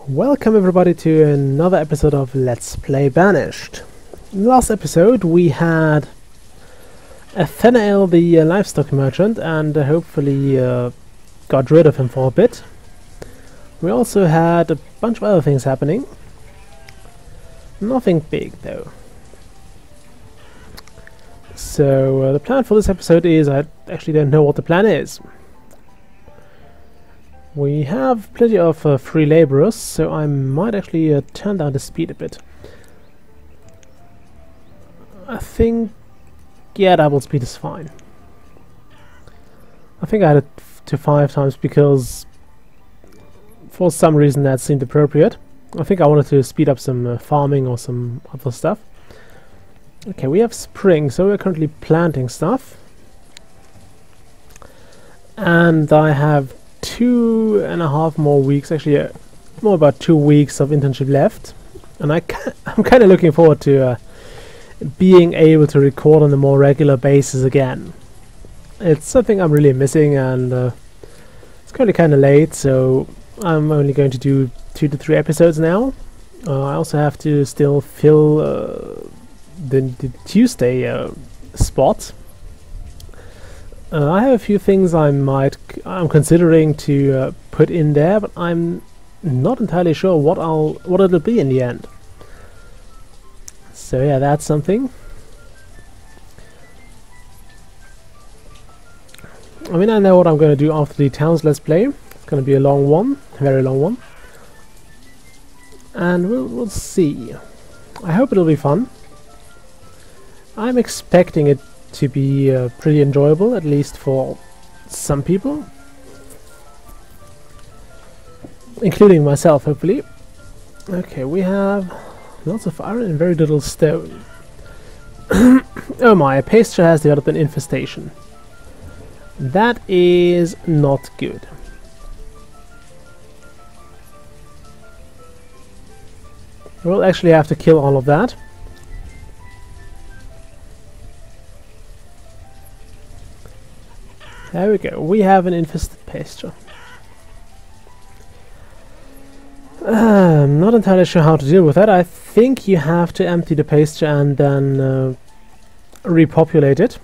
Welcome everybody to another episode of Let's Play Banished. In the last episode we had Athanael the livestock merchant and hopefully got rid of him for a bit. We also had a bunch of other things happening. Nothing big though. So the plan for this episode is, I actually don't know what the plan is. We have plenty of free laborers, so I might actually turn down the speed a bit. I think, yeah, double speed is fine. I think I had it to 5 times because for some reason that seemed appropriate. I think I wanted to speed up some farming or some other stuff. Okay, we have spring, so we're currently planting stuff. And I have 2.5 more weeks, actually more about 2 weeks of internship left, and I'm kind of looking forward to being able to record on a more regular basis again. It's something I'm really missing, and it's currently kind of late, so I'm only going to do 2 to 3 episodes now. I also have to still fill the Tuesday spot. I have a few things I'm considering to put in there, but I'm not entirely sure what it'll be in the end. So yeah, that's something. I mean, I know what I'm going to do after the Towns Let's Play. It's going to be a long one, a very long one, and we'll see. I hope it'll be fun. I'm expecting it to be pretty enjoyable, at least for some people, including myself, hopefully. Okay, we have lots of iron and very little stone. Oh my, pasture has developed an infestation. That is not good. We'll actually have to kill all of that. There we go, we have an infested pasture. I'm not entirely sure how to deal with that. I think you have to empty the pasture and then repopulate it.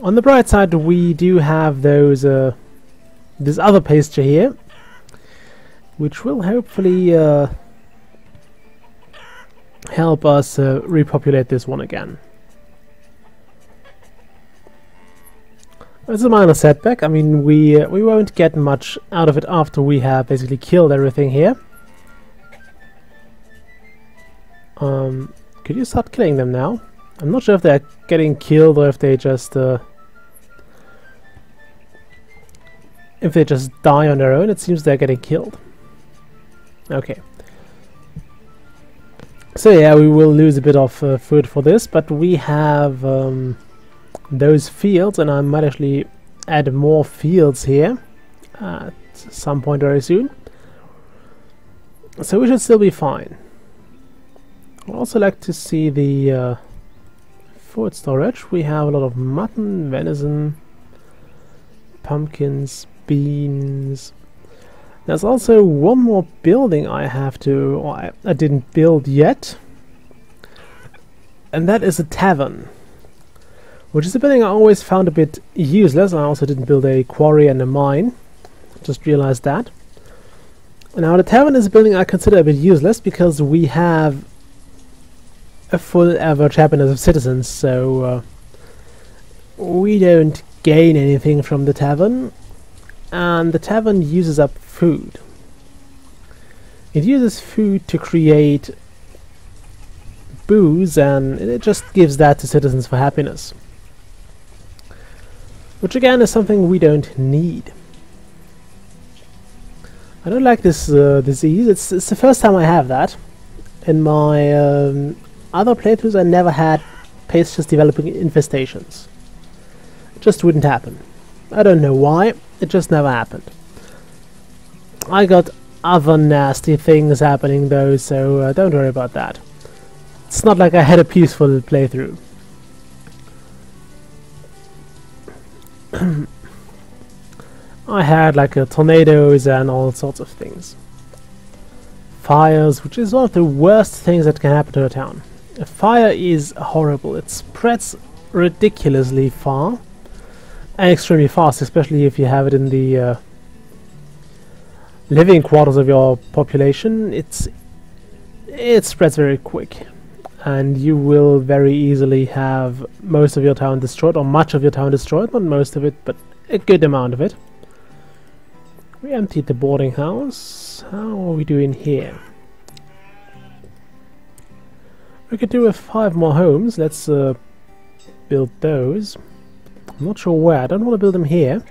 On the bright side, we do have those this other pasture here, which will hopefully help us repopulate this one again. It's a minor setback. I mean, we won't get much out of it after we have basically killed everything here. Could you start killing them now? I'm not sure if they're getting killed or if they just die on their own. It seems they're getting killed. Okay. So yeah, we will lose a bit of food for this, but we have those fields, and I might actually add more fields here at some point very soon. So we should still be fine. I'd also like to see the food storage. We have a lot of mutton, venison, pumpkins, beans. There's also one more building I have to, or I didn't build yet, and that is a tavern, which is a building I always found a bit useless. I also didn't build a quarry and a mine. Just realized that. Now the tavern is a building I consider a bit useless because we have a full average happiness of citizens, so we don't gain anything from the tavern, and the tavern uses up food. It uses food to create booze, and it just gives that to citizens for happiness, which again is something we don't need. I don't like this disease. It's the first time I have that. In my other playthroughs I never had pastures developing infestations. It just wouldn't happen. I don't know why, it just never happened. I got other nasty things happening though, so don't worry about that. It's not like I had a peaceful playthrough. I had like tornadoes and all sorts of things. fires, which is one of the worst things that can happen to a town. A fire is horrible. It spreads ridiculously far and extremely fast, especially if you have it in the living quarters of your population. It spreads very quick, and you will very easily have most of your town destroyed, or much of your town destroyed. Not most of it, but a good amount of it. We emptied the boarding house. How are we doing here? We could do with 5 more homes. Let's build those. I'm not sure where. I don't want to build them here.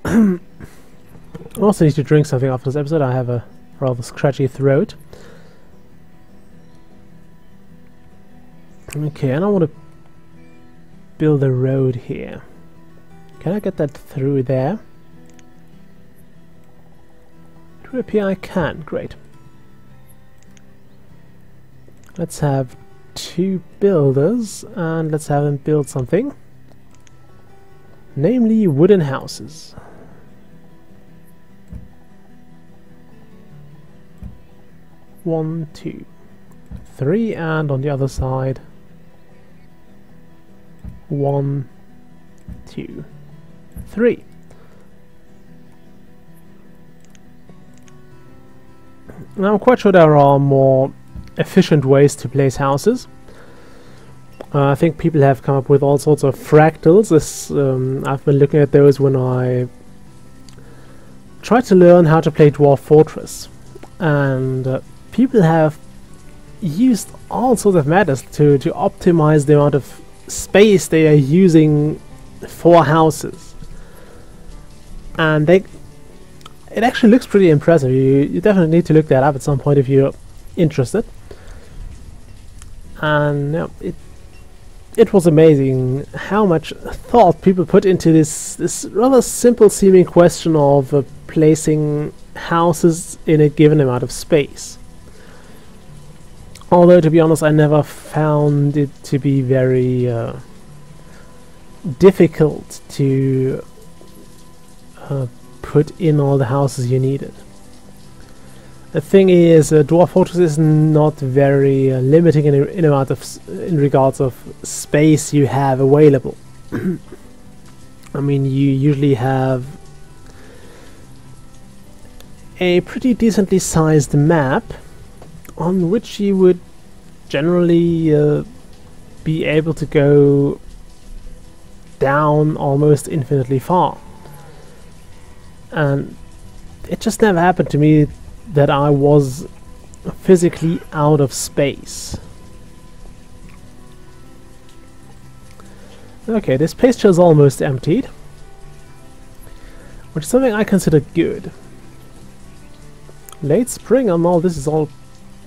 I also need to drink something after this episode. I have a rather scratchy throat. Okay, and I want to build a road here. Can I get that through there? It would appear I can. Great. Let's have 2 builders, and let's have them build something. Namely, wooden houses. 1, 2, 3, and on the other side 1, 2, 3. Now I'm quite sure there are more efficient ways to place houses. I think people have come up with all sorts of fractals. I've been looking at those when I tried to learn how to play Dwarf Fortress, and people have used all sorts of methods to optimize the amount of space they are using for houses, and it actually looks pretty impressive. You definitely need to look that up at some point if you're interested. And it was amazing how much thought people put into this rather simple seeming question of placing houses in a given amount of space. Although, to be honest, I never found it to be very difficult to put in all the houses you needed. The thing is, Dwarf Fortress is not very limiting in amount of in regards of space you have available. I mean, you usually have a pretty decently sized map on which you would generally be able to go down almost infinitely far. And it just never happened to me that I was physically out of space. Okay, this pasture is almost emptied, which is something I consider good. Late spring and all this is all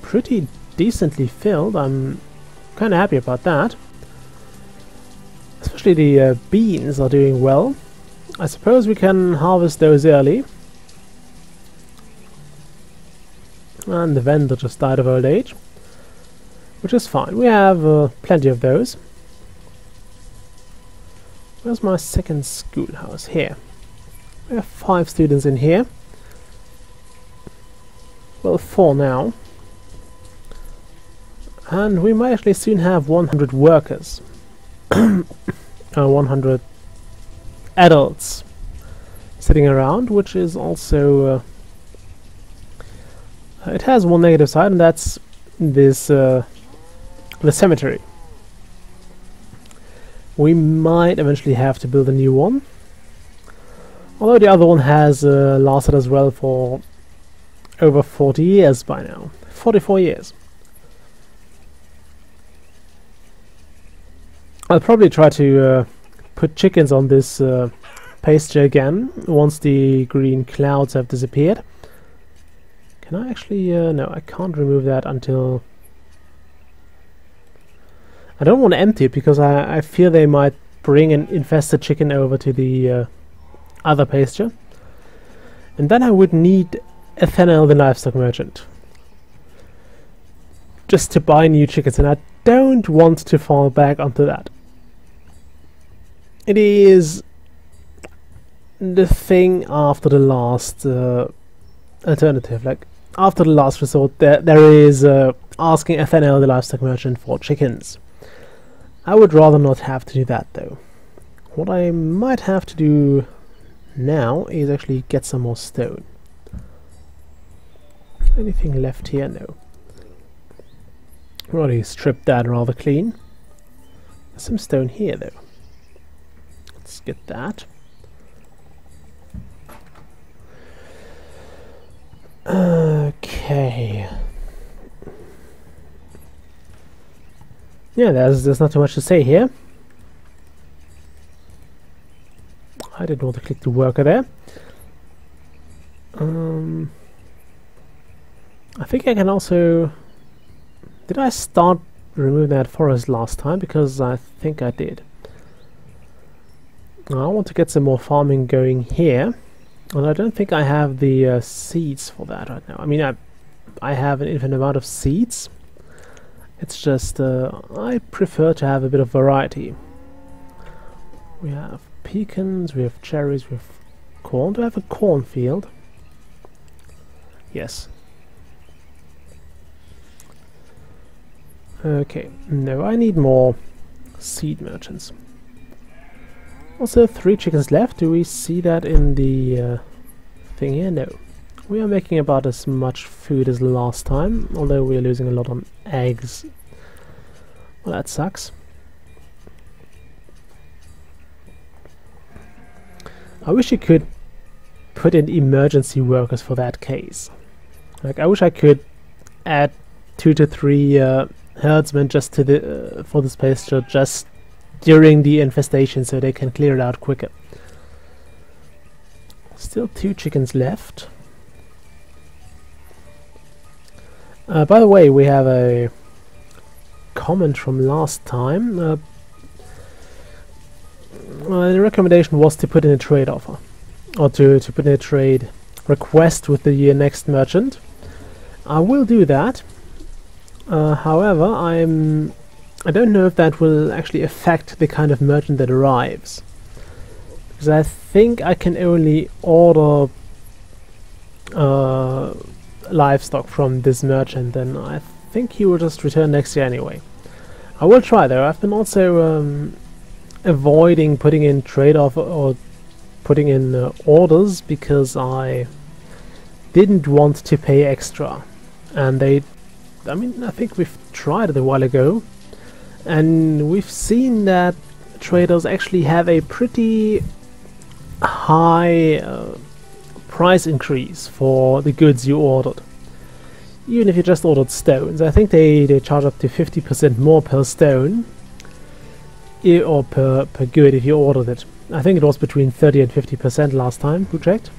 pretty decently filled. I'm kind of happy about that. Especially the beans are doing well. I suppose we can harvest those early. And the vendor just died of old age, which is fine. We have plenty of those. Where's my second schoolhouse? Here. We have 5 students in here. Well, 4 now. And we might actually soon have 100 workers. 100 adults sitting around, which is also... it has one negative side, and that's this the cemetery. We might eventually have to build a new one, although the other one has lasted as well for over 40 years by now. 44 years. I'll probably try to put chickens on this pasture again once the green clouds have disappeared. Can I actually... no, I can't remove that until... I don't want to empty it because I fear they might bring an infested chicken over to the other pasture. And then I would need Ethanol the livestock merchant just to buy new chickens, and I don't want to fall back onto that. It is the thing after the last alternative. Like, after the last resort, there is asking FNL, the livestock merchant, for chickens. I would rather not have to do that, though. What I might have to do now is actually get some more stone. Anything left here? No. Already stripped that rather clean. There's some stone here, though. Let's get that. Okay. Yeah, there's not too much to say here. I didn't want to click the worker there. I think I can also... Did I start removing that forest last time? Because I think I did. I want to get some more farming going here. And I don't think I have the seeds for that right now. I mean, I have an infinite amount of seeds. It's just I prefer to have a bit of variety. We have pecans, we have cherries, we have corn. Do I have a cornfield? Yes. Okay, no, I need more seed merchants. Also, 3 chickens left. Do we see that in the thing here? No. We are making about as much food as last time, although we are losing a lot on eggs. Well, that sucks. I wish you could put in emergency workers for that case. Like, I wish I could add 2 to 3 herdsmen just to the for this pasture just during the infestation, so they can clear it out quicker. Still 2 chickens left. By the way, we have a comment from last time. The recommendation was to put in a trade offer, or to put in a trade request with the next merchant. I will do that. However, I don't know if that will actually affect the kind of merchant that arrives, because I think I can only order livestock from this merchant, and I think he will just return next year anyway. I will try though. I've been also avoiding putting in trade offer or putting in orders because I didn't want to pay extra, and I mean, I think we've tried it a while ago, and we've seen that traders actually have a pretty high price increase for the goods you ordered. Even if you just ordered stones, I think they charge up to 50% more per stone, or per good if you ordered it. I think it was between 30 and 50% last time we checked.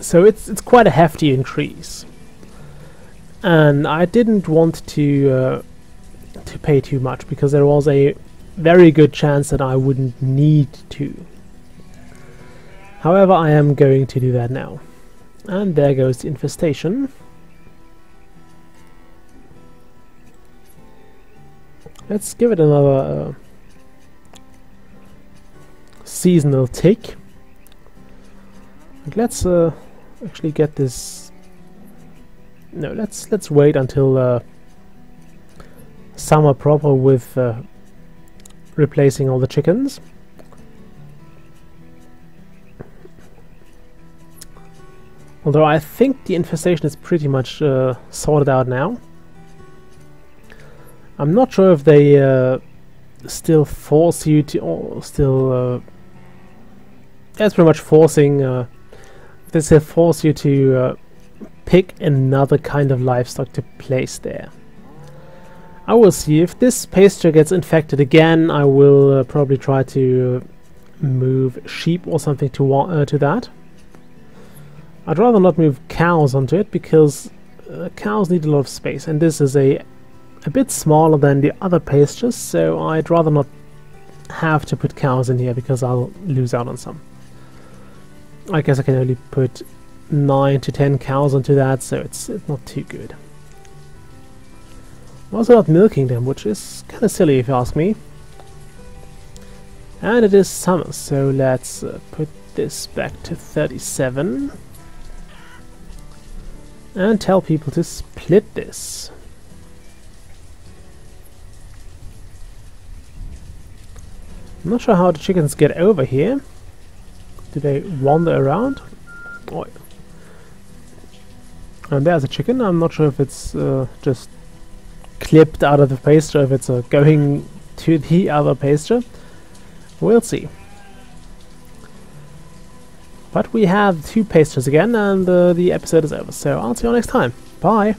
So it's quite a hefty increase, and I didn't want to pay too much because there was a very good chance that I wouldn't need to. However, I am going to do that now. And there goes the infestation. Let's give it another seasonal tick. And let's actually get this. No, let's wait until summer proper with replacing all the chickens. Although I think the infestation is pretty much sorted out now. I'm not sure if they still force you to, or still... that's pretty much forcing... they still force you to pick another kind of livestock to place there. I will see. If this pasture gets infected again, I will probably try to move sheep or something to that. I'd rather not move cows onto it because cows need a lot of space, and this is a bit smaller than the other pastures, so I'd rather not have to put cows in here because I'll lose out on some. I guess I can only put 9 to 10 cows onto that, so it's not too good. I'm also not milking them, which is kind of silly if you ask me. And it is summer, so let's put this back to 37. and tell people to split this. I'm not sure how the chickens get over here. Do they wander around? Oh. And there's a chicken. I'm not sure if it's just clipped out of the pasture, if it's going to the other pasture. We'll see. But we have 2 pastures again, and the episode is over. So I'll see you next time. Bye!